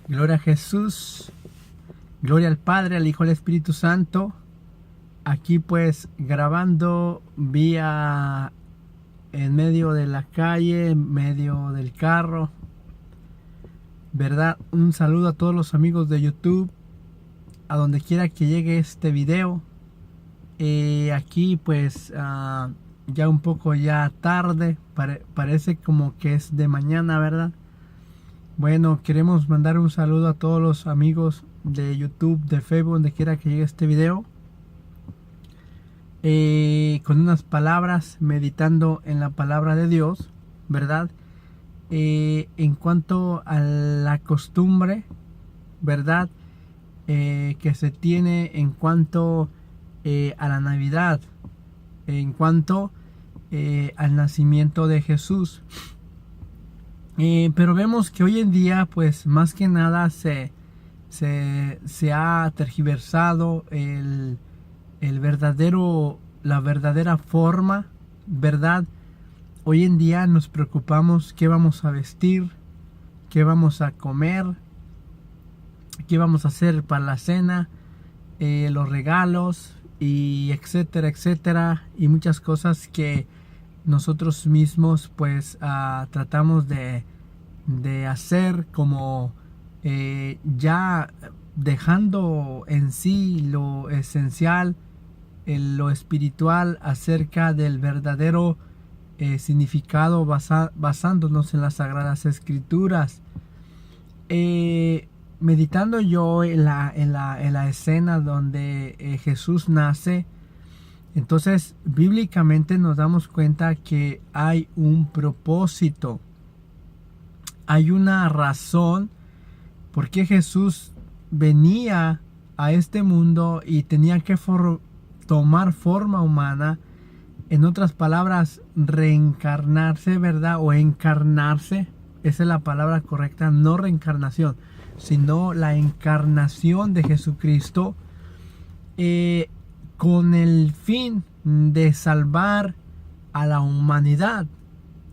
Gloria a Jesús, gloria al Padre, al Hijo y al Espíritu Santo. Aquí pues grabando vía en medio de la calle, en medio del carro, ¿verdad? Un saludo a todos los amigos de YouTube, a donde quiera que llegue este video. Aquí pues ya un poco ya tarde, parece como que es de mañana, ¿verdad? Bueno, queremos mandar un saludo a todos los amigos de YouTube, de Facebook, donde quiera que llegue este video. Con unas palabras, meditando en la palabra de Dios, ¿verdad? En cuanto a la costumbre, ¿verdad? Que se tiene en cuanto a la Navidad, en cuanto al nacimiento de Jesús. Pero vemos que hoy en día, pues más que nada se ha tergiversado la verdadera forma, ¿verdad? Hoy en día nos preocupamos qué vamos a vestir, qué vamos a comer, qué vamos a hacer para la cena, los regalos, y etcétera, etcétera, y muchas cosas que nosotros mismos pues tratamos de hacer, como ya dejando en sí lo esencial, lo espiritual, acerca del verdadero significado, basándonos en las Sagradas Escrituras. Meditando yo en la escena donde Jesús nace, entonces bíblicamente nos damos cuenta que hay un propósito, hay una razón por qué Jesús venía a este mundo y tenía que tomar forma humana. En otras palabras, reencarnarse, ¿verdad? O encarnarse, esa es la palabra correcta, no reencarnación, sino la encarnación de Jesucristo, con el fin de salvar a la humanidad.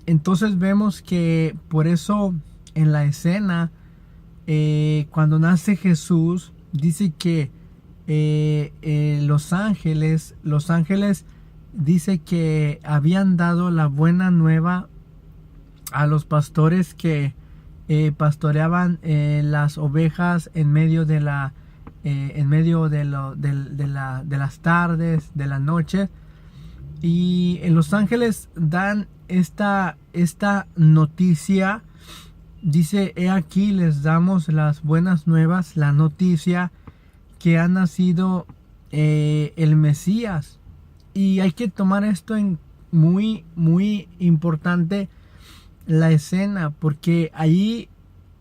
Entonces vemos que por eso en la escena, cuando nace Jesús, dice que los ángeles dice que habían dado la buena nueva a los pastores que pastoreaban las ovejas en medio de las tardes, de la noche. Y los ángeles dan esta noticia. Dice: he aquí les damos las buenas nuevas, la noticia que ha nacido el Mesías. Y hay que tomar esto en muy, muy importante, la escena, porque allí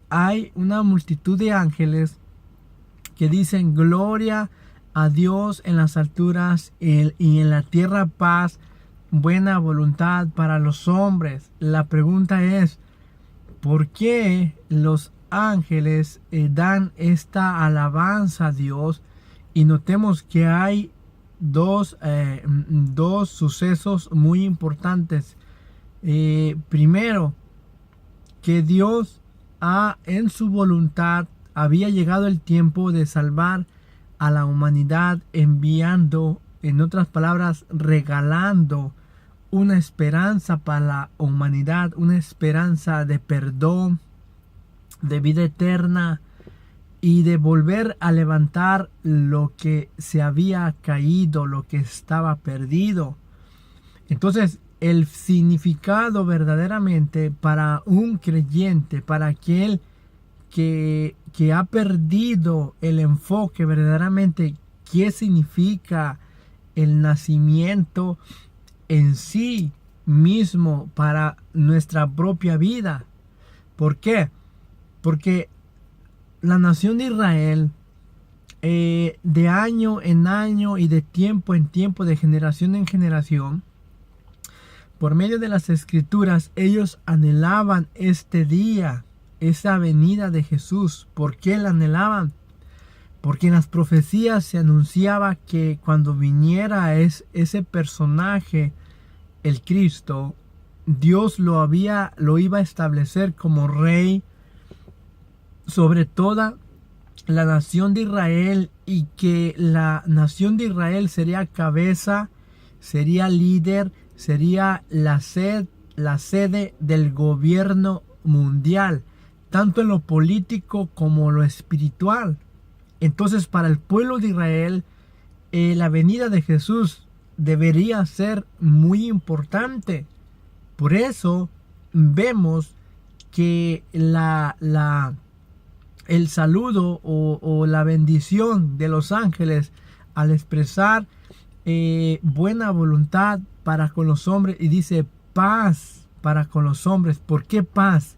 hay una multitud de ángeles que dicen: gloria a Dios en las alturas y en la tierra paz, buena voluntad para los hombres. La pregunta es: ¿por qué los ángeles dan esta alabanza a Dios? Y notemos que hay dos sucesos muy importantes. Primero, que Dios en su voluntad había llegado el tiempo de salvar a la humanidad, enviando, en otras palabras, regalando una esperanza para la humanidad, una esperanza de perdón, de vida eterna y de volver a levantar lo que se había caído, lo que estaba perdido. Entonces, el significado verdaderamente para un creyente, para aquel que ha perdido el enfoque verdaderamente, qué significa el nacimiento en sí mismo para nuestra propia vida. ¿Por qué? Porque la nación de Israel, de año en año y de tiempo en tiempo, de generación en generación, por medio de las Escrituras, ellos anhelaban este día, esa venida de Jesús. ¿Por qué la anhelaban? Porque en las profecías se anunciaba que cuando viniera ese personaje, el Cristo, Dios lo iba a establecer como rey sobre toda la nación de Israel, y que la nación de Israel sería cabeza, sería líder, sería la sede del gobierno mundial, tanto en lo político como lo espiritual. Entonces, para el pueblo de Israel, la venida de Jesús debería ser muy importante. Por eso vemos que el saludo o la bendición de los ángeles al expresar buena voluntad para con los hombres, y dice paz para con los hombres. ¿Por qué paz?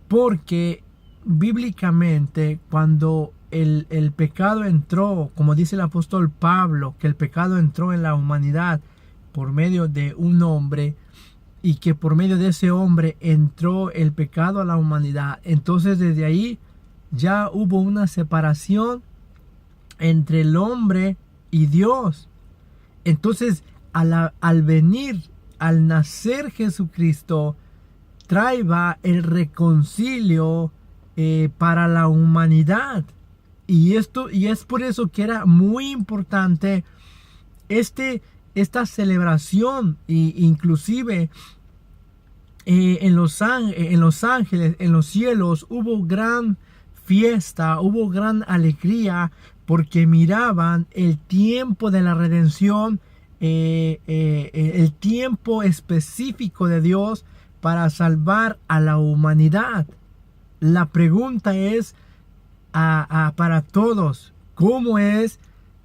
Porque bíblicamente, cuando el pecado entró, como dice el apóstol Pablo, que el pecado entró en la humanidad por medio de un hombre, y que por medio de ese hombre entró el pecado a la humanidad, entonces desde ahí ya hubo una separación entre el hombre y Dios. Entonces, al venir, al nacer Jesucristo, traía el reconcilio para la humanidad. Y es por eso que era muy importante esta celebración. Y inclusive en Los Ángeles, en los cielos, hubo gran fiesta, hubo gran alegría, porque miraban el tiempo de la redención, el tiempo específico de Dios para salvar a la humanidad. La pregunta es para todos: ¿cómo es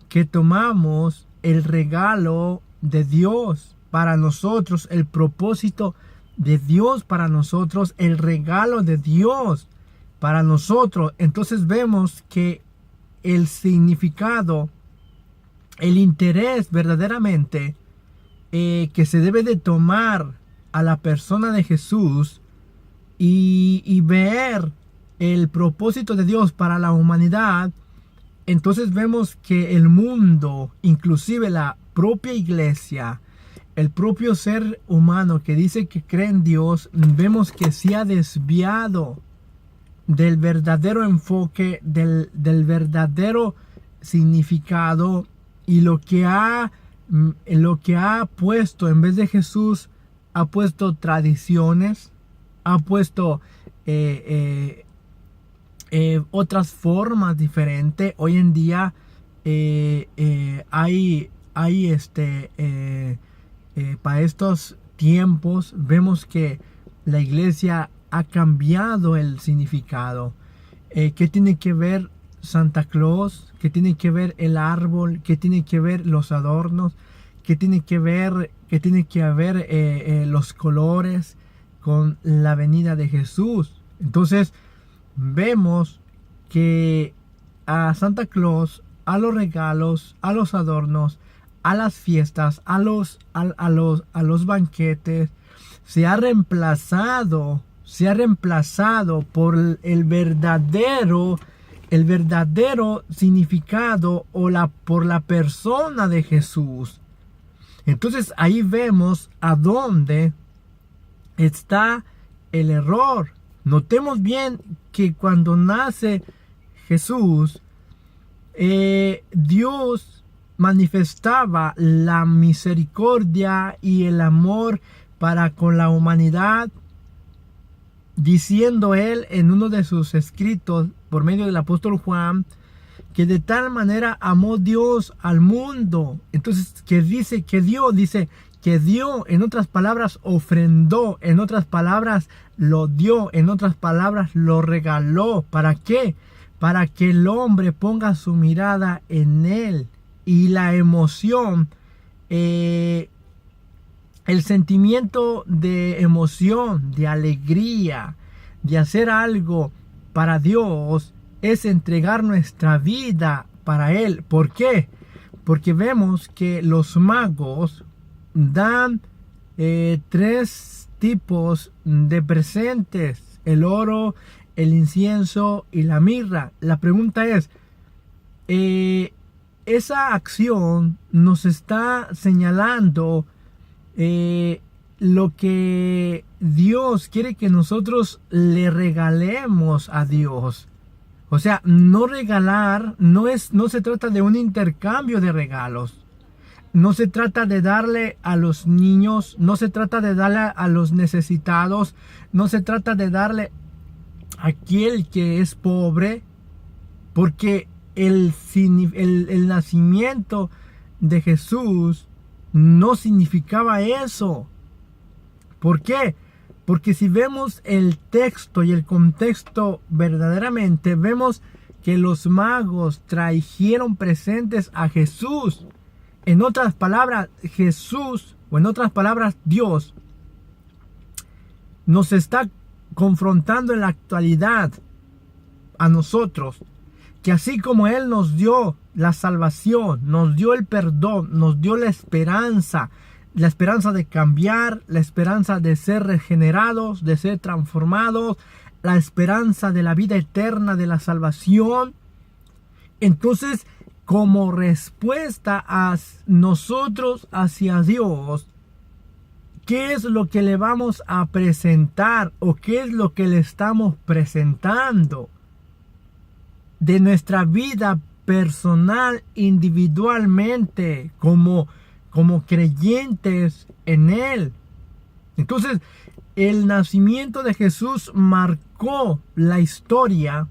que tomamos el regalo de Dios para nosotros, el propósito de Dios para nosotros, el regalo de Dios para nosotros? Entonces vemos que el significado, el interés verdaderamente que se debe de tomar a la persona de Jesús, y ver el propósito de Dios para la humanidad, entonces vemos que el mundo, inclusive la propia iglesia, el propio ser humano que dice que cree en Dios, vemos que se ha desviado del verdadero enfoque, del verdadero significado, y lo que ha puesto en vez de Jesús, ha puesto tradiciones, ha puesto otras formas diferentes. Hoy en día hay para estos tiempos vemos que la iglesia ha cambiado el significado. ¿Qué tiene que ver Santa Claus? ¿Qué tiene que ver el árbol? ¿Qué tiene que ver los adornos? ¿Qué tiene que ver los colores con la venida de Jesús? Entonces vemos que a Santa Claus, a los regalos, a los adornos, a las fiestas, a los banquetes, se ha reemplazado por el verdadero significado, por la persona de Jesús. Entonces ahí vemos a dónde está el error. Notemos bien que cuando nace Jesús, Dios manifestaba la misericordia y el amor para con la humanidad, diciendo él en uno de sus escritos por medio del apóstol Juan, que de tal manera amó Dios al mundo. Entonces, que dio, en otras palabras, ofrendó, en otras palabras, lo dio, en otras palabras, lo regaló. ¿Para qué? Para que el hombre ponga su mirada en él. Y la emoción, el sentimiento de emoción, de alegría, de hacer algo para Dios, es entregar nuestra vida para Él. ¿Por qué? Porque vemos que los magos dan 3 tipos de presentes: el oro, el incienso y la mirra. La pregunta es, esa acción nos está señalando lo que Dios quiere que nosotros le regalemos a Dios. O sea, no regalar no se trata de un intercambio de regalos. No se trata de darle a los niños, no se trata de darle a los necesitados, no se trata de darle a aquel que es pobre, porque el nacimiento de Jesús no significaba eso. ¿Por qué? Porque si vemos el texto y el contexto verdaderamente, vemos que los magos trajeron presentes a Jesús. En otras palabras, Jesús, o en otras palabras, Dios, nos está confrontando en la actualidad a nosotros, que así como Él nos dio la salvación, nos dio el perdón, nos dio la esperanza de cambiar, la esperanza de ser regenerados, de ser transformados, la esperanza de la vida eterna, de la salvación. Entonces, como respuesta a nosotros hacia Dios, ¿qué es lo que le vamos a presentar o qué es lo que le estamos presentando de nuestra vida personal, individualmente, como creyentes en Él? Entonces, el nacimiento de Jesús marcó la historia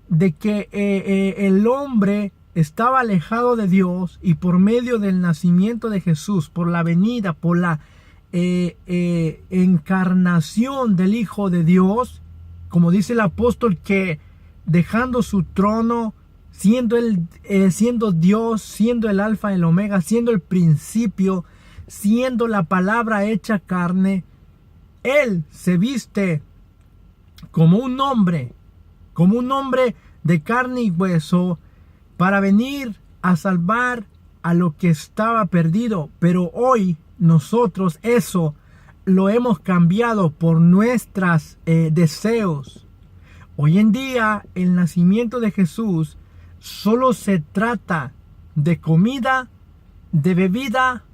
de que el hombre estaba alejado de Dios, y por medio del nacimiento de Jesús, por la venida, por la encarnación del Hijo de Dios, como dice el apóstol, que dejando su trono, siendo Dios, siendo el alfa y el omega, siendo el principio, siendo la palabra hecha carne, Él se viste como un hombre de carne y hueso, para venir a salvar a lo que estaba perdido. Pero hoy nosotros eso lo hemos cambiado por nuestros deseos. Hoy en día el nacimiento de Jesús solo se trata de comida, de bebida,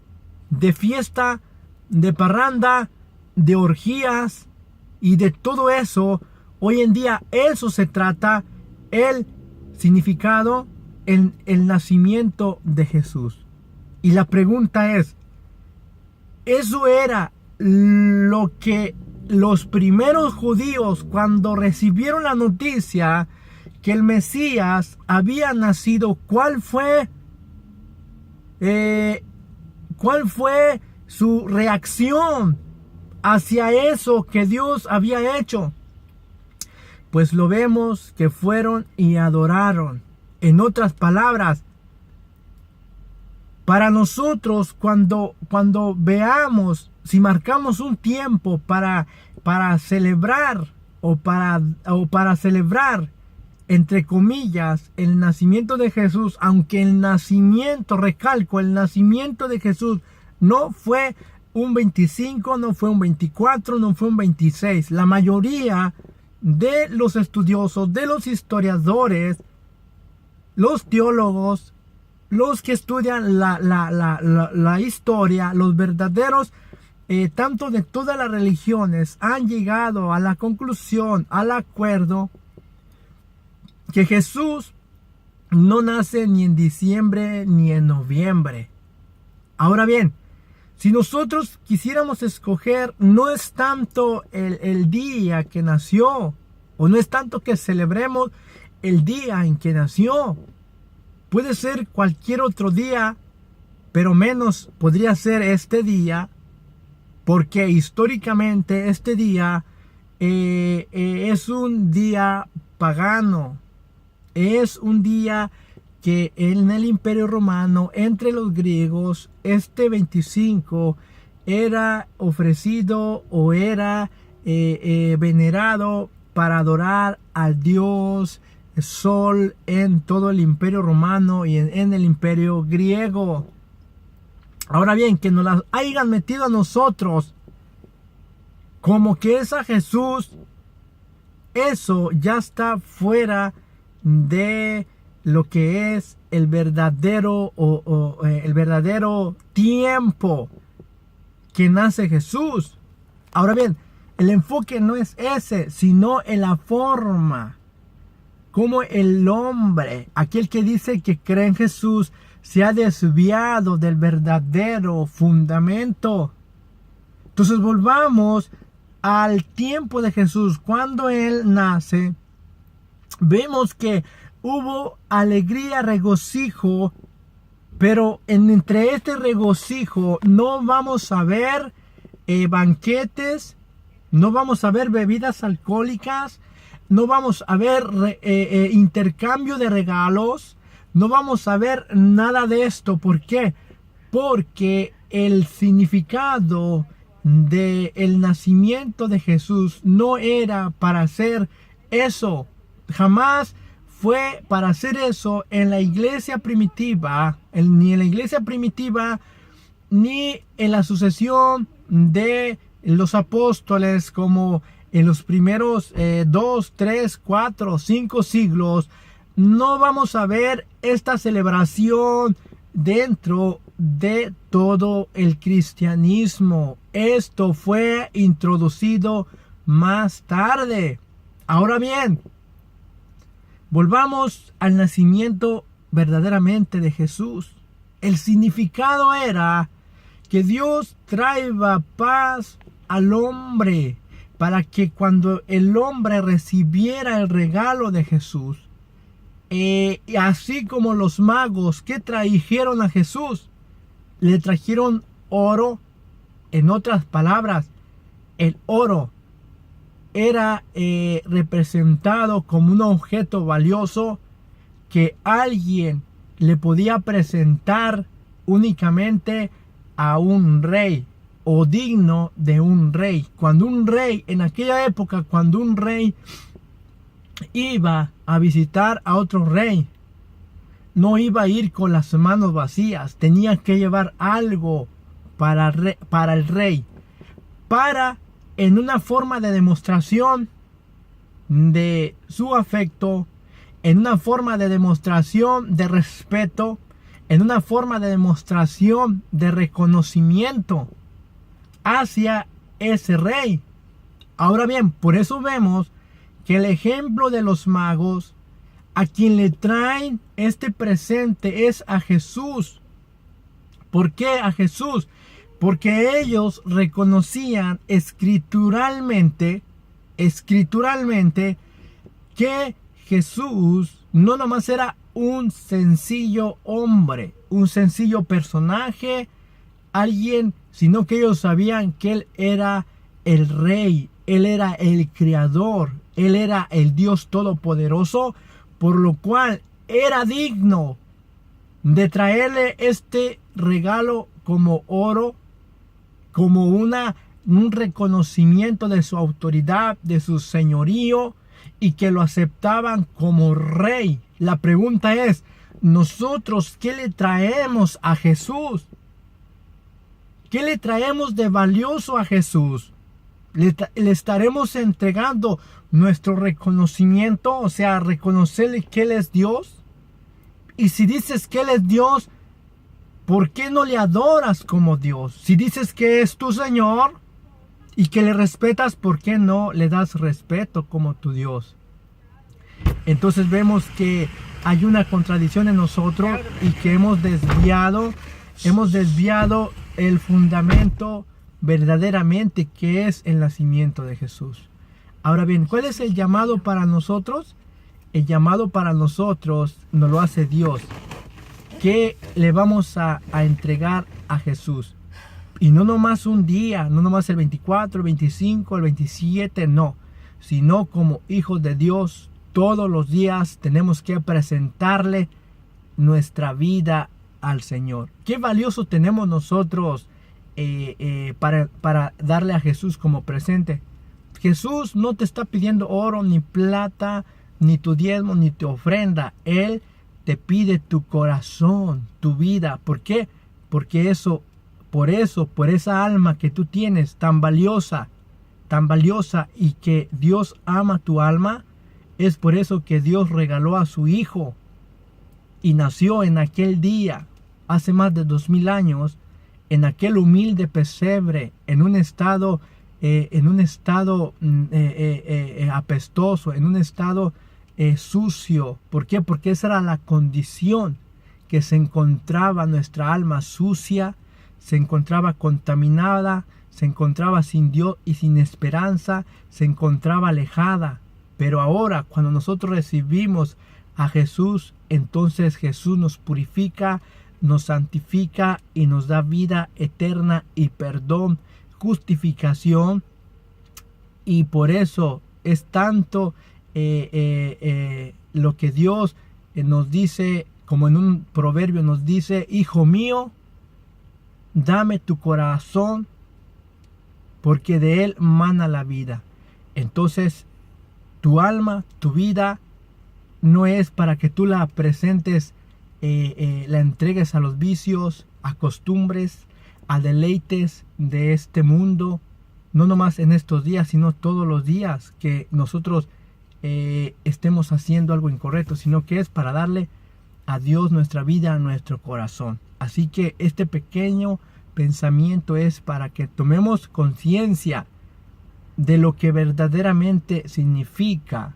de fiesta, de parranda, de orgías y de todo eso. Hoy en día eso se trata el significado en el nacimiento de Jesús. Y la pregunta es, ¿eso era lo que los primeros judíos, cuando recibieron la noticia que el Mesías había nacido, cuál fue su reacción hacia eso que Dios había hecho? Pues lo vemos que fueron y adoraron. En otras palabras, para nosotros, cuando veamos, si marcamos un tiempo para celebrar o para celebrar, entre comillas, el nacimiento de Jesús, aunque el nacimiento de Jesús no fue un 25, no fue un 24, no fue un 26. La mayoría de los estudiosos, de los historiadores, los teólogos, los que estudian la historia, los verdaderos, tanto de todas las religiones, han llegado a la conclusión, al acuerdo, que Jesús no nace ni en diciembre ni en noviembre. Ahora bien, si nosotros quisiéramos escoger, no es tanto el día que nació, o no es tanto que celebremos el día en que nació. Puede ser cualquier otro día, pero menos podría ser este día, porque históricamente este día es un día pagano. Es un día que en el Imperio Romano, entre los griegos, este 25 era ofrecido o era venerado para adorar al dios Sol en todo el Imperio Romano y en el Imperio griego. Ahora bien, que nos las hayan metido a nosotros como que es a Jesús, eso ya está fuera de lo que es el verdadero el verdadero tiempo que nace Jesús. Ahora bien, el enfoque no es ese, sino en la forma como el hombre, aquel que dice que cree en Jesús, se ha desviado del verdadero fundamento. Entonces volvamos al tiempo de Jesús. Cuando Él nace, vemos que hubo alegría, regocijo, pero entre este regocijo no vamos a ver banquetes, no vamos a ver bebidas alcohólicas, no vamos a ver intercambio de regalos, no vamos a ver nada de esto. ¿Por qué? Porque el significado del nacimiento de Jesús no era para hacer eso. Jamás fue para hacer eso en la iglesia primitiva, ni en la iglesia primitiva, ni en la sucesión de los apóstoles, como en los primeros 2, 3, 4, 5 siglos. No vamos a ver esta celebración dentro de todo el cristianismo. Esto fue introducido más tarde. Ahora bien, volvamos al nacimiento verdaderamente de Jesús. El significado era que Dios traía paz al hombre, para que cuando el hombre recibiera el regalo de Jesús, así como los magos que trajeron a Jesús, le trajeron oro. En otras palabras, el oro era representado como un objeto valioso que alguien le podía presentar únicamente a un rey, o digno de un rey. Cuando un rey, en aquella época, cuando un rey iba a visitar a otro rey, no iba a ir con las manos vacías, tenía que llevar algo para el rey, en una forma de demostración de su afecto, en una forma de demostración de respeto, en una forma de demostración de reconocimiento hacia ese rey. Ahora bien, por eso vemos que el ejemplo de los magos, a quien le traen este presente, es a Jesús. ¿Por qué a Jesús? Porque ellos reconocían escrituralmente que Jesús no nomás era un sencillo hombre, un sencillo personaje, alguien, sino que ellos sabían que Él era el Rey, Él era el Creador, Él era el Dios Todopoderoso, por lo cual era digno de traerle este regalo como oro, como un reconocimiento de su autoridad, de su señorío, y que lo aceptaban como rey. La pregunta es, ¿nosotros qué le traemos a Jesús? ¿Qué le traemos de valioso a Jesús? ¿Le estaremos entregando nuestro reconocimiento? O sea, reconocerle que Él es Dios. Y si dices que Él es Dios, ¿por qué no le adoras como Dios? Si dices que es tu Señor y que le respetas, ¿por qué no le das respeto como tu Dios? Entonces vemos que hay una contradicción en nosotros y que hemos desviado el fundamento verdaderamente, que es el nacimiento de Jesús. Ahora bien, ¿cuál es el llamado para nosotros? El llamado para nosotros nos lo hace Dios. ¿Qué le vamos a entregar a Jesús? Y no nomás un día, no nomás el 24, el 25, el 27, no. Sino como hijos de Dios, todos los días tenemos que presentarle nuestra vida al Señor. Qué valioso tenemos nosotros para darle a Jesús como presente. Jesús no te está pidiendo oro, ni plata, ni tu diezmo, ni tu ofrenda. Él te pide tu corazón, tu vida. ¿Por qué? Porque por esa alma que tú tienes tan valiosa y que Dios ama tu alma, es por eso que Dios regaló a su Hijo. y nació en aquel día, hace más de 2000 años, en aquel humilde pesebre, en un estado apestoso, en un estado sucio. ¿Por qué? Porque esa era la condición que se encontraba nuestra alma sucia, se encontraba contaminada, se encontraba sin Dios y sin esperanza, se encontraba alejada. Pero ahora, cuando nosotros recibimos a Jesús, entonces Jesús nos purifica, nos santifica y nos da vida eterna y perdón, justificación. Y por eso es tanto lo que Dios nos dice, como en un proverbio nos dice: hijo mío, dame tu corazón, porque de él mana la vida. Entonces, tu alma, tu vida, no es para que tú la presentes, la entregues a los vicios, a costumbres, a deleites de este mundo, no nomás en estos días, sino todos los días que nosotros estemos haciendo algo incorrecto, sino que es para darle a Dios nuestra vida, a nuestro corazón. Así que este pequeño pensamiento es para que tomemos conciencia de lo que verdaderamente significa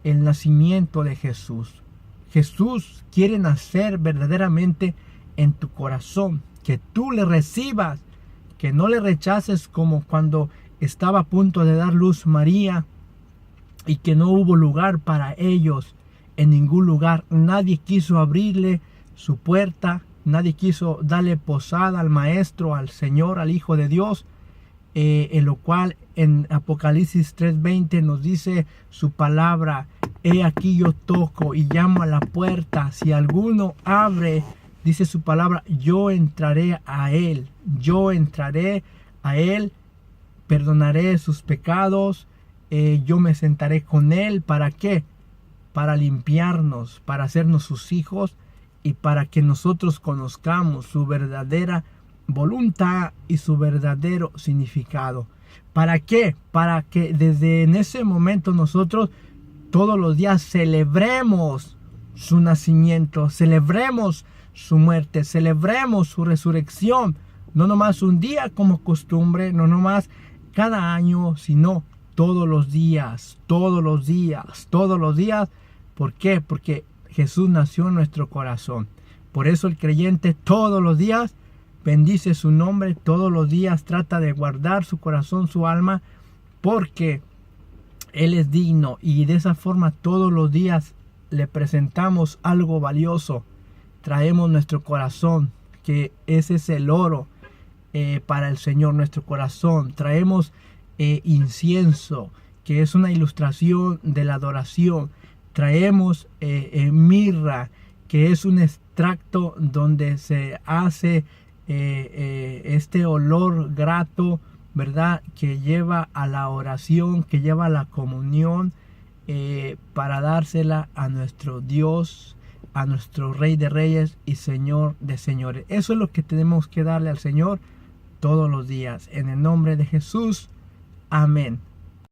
el nacimiento de Jesús. Jesús quiere nacer verdaderamente en tu corazón, que tú le recibas, que no le rechaces como cuando estaba a punto de dar luz María y que no hubo lugar para ellos en ningún lugar. Nadie quiso abrirle su puerta, nadie quiso darle posada al Maestro, al Señor, al Hijo de Dios, en lo cual en Apocalipsis 3:20 nos dice su palabra: he aquí yo toco y llamo a la puerta, si alguno abre, dice su palabra, yo entraré a él, perdonaré sus pecados, yo me sentaré con él. ¿Para qué? Para limpiarnos, para hacernos sus hijos y para que nosotros conozcamos su verdadera voluntad y su verdadero significado. ¿Para qué? Para que desde en ese momento nosotros todos los días celebremos su nacimiento, celebremos su muerte, celebremos su resurrección. No nomás un día como costumbre, no nomás cada año, sino todos los días, todos los días, todos los días. ¿Por qué? Porque Jesús nació en nuestro corazón. Por eso el creyente todos los días bendice su nombre, todos los días trata de guardar su corazón, su alma, porque Él es digno, y de esa forma todos los días le presentamos algo valioso. Traemos nuestro corazón, que ese es el oro para el Señor, nuestro corazón. Traemos incienso, que es una ilustración de la adoración. Traemos mirra, que es un extracto donde se hace este olor grato, ¿verdad?, que lleva a la oración, que lleva a la comunión, para dársela a nuestro Dios, a nuestro Rey de Reyes y Señor de Señores. Eso es lo que tenemos que darle al Señor todos los días. En el nombre de Jesús, amén.